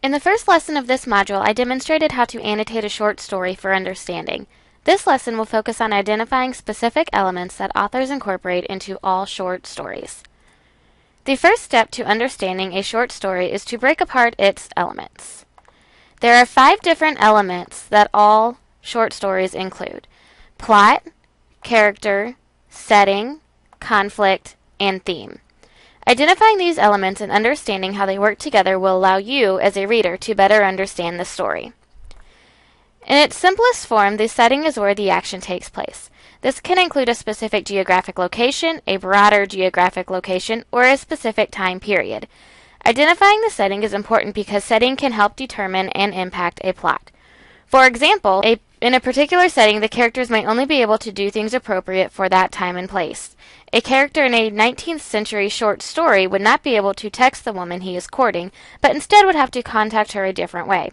In the first lesson of this module, I demonstrated how to annotate a short story for understanding. This lesson will focus on identifying specific elements that authors incorporate into all short stories. The first step to understanding a short story is to break apart its elements. There are 5 different elements that all short stories include: plot, character, setting, conflict, and theme. Identifying these elements and understanding how they work together will allow you, as a reader, to better understand the story. In its simplest form, the setting is where the action takes place. This can include a specific geographic location, a broader geographic location, or a specific time period. Identifying the setting is important because setting can help determine and impact a plot. For example, in a particular setting, the characters may only be able to do things appropriate for that time and place. A character in a 19th century short story would not be able to text the woman he is courting, but instead would have to contact her a different way.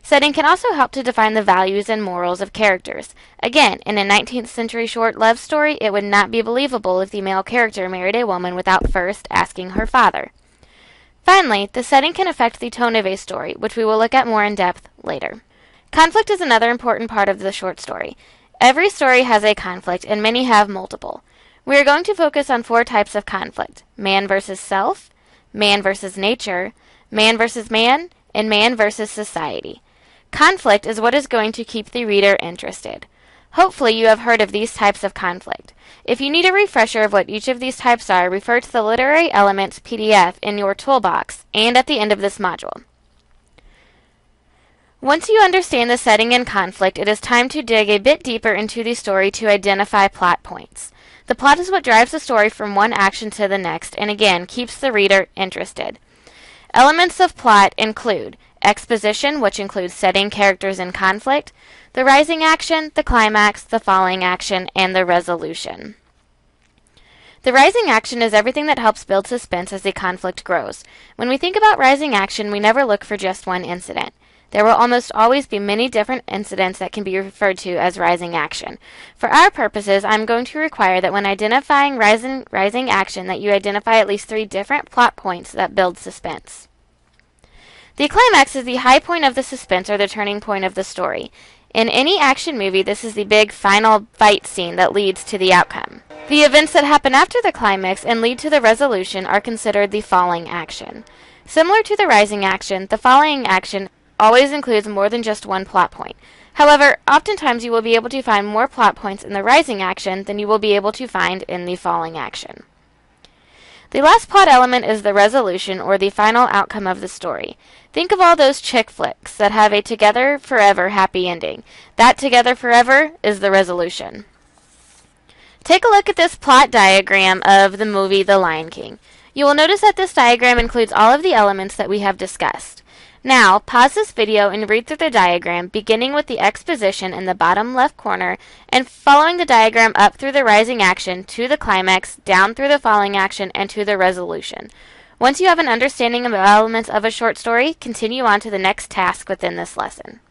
Setting can also help to define the values and morals of characters. Again, in a 19th century short love story, it would not be believable if the male character married a woman without first asking her father. Finally, the setting can affect the tone of a story, which we will look at more in depth later. Conflict is another important part of the short story. Every story has a conflict, and many have multiple. We are going to focus on 4 types of conflict: man versus self, man versus nature, man versus man, and man versus society. Conflict is what is going to keep the reader interested. Hopefully you have heard of these types of conflict. If you need a refresher of what each of these types are, refer to the Literary Elements PDF in your toolbox and at the end of this module. Once you understand the setting and conflict, it is time to dig a bit deeper into the story to identify plot points. The plot is what drives the story from one action to the next, and again, keeps the reader interested. Elements of plot include exposition, which includes setting, characters, and conflict, the rising action, the climax, the falling action, and the resolution. The rising action is everything that helps build suspense as the conflict grows. When we think about rising action, we never look for just one incident. There will almost always be many different incidents that can be referred to as rising action. For our purposes, I'm going to require that when identifying rising action that you identify at least 3 different plot points that build suspense. The climax is the high point of the suspense or the turning point of the story. In any action movie, this is the big final fight scene that leads to the outcome. The events that happen after the climax and lead to the resolution are considered the falling action. Similar to the rising action, the falling action always includes more than just one plot point. However, oftentimes you will be able to find more plot points in the rising action than you will be able to find in the falling action. The last plot element is the resolution, or the final outcome of the story. Think of all those chick flicks that have a together forever happy ending. That together forever is the resolution. Take a look at this plot diagram of the movie The Lion King. You will notice that this diagram includes all of the elements that we have discussed. Now, pause this video and read through the diagram, beginning with the exposition in the bottom left corner and following the diagram up through the rising action to the climax, down through the falling action, and to the resolution. Once you have an understanding of the elements of a short story, continue on to the next task within this lesson.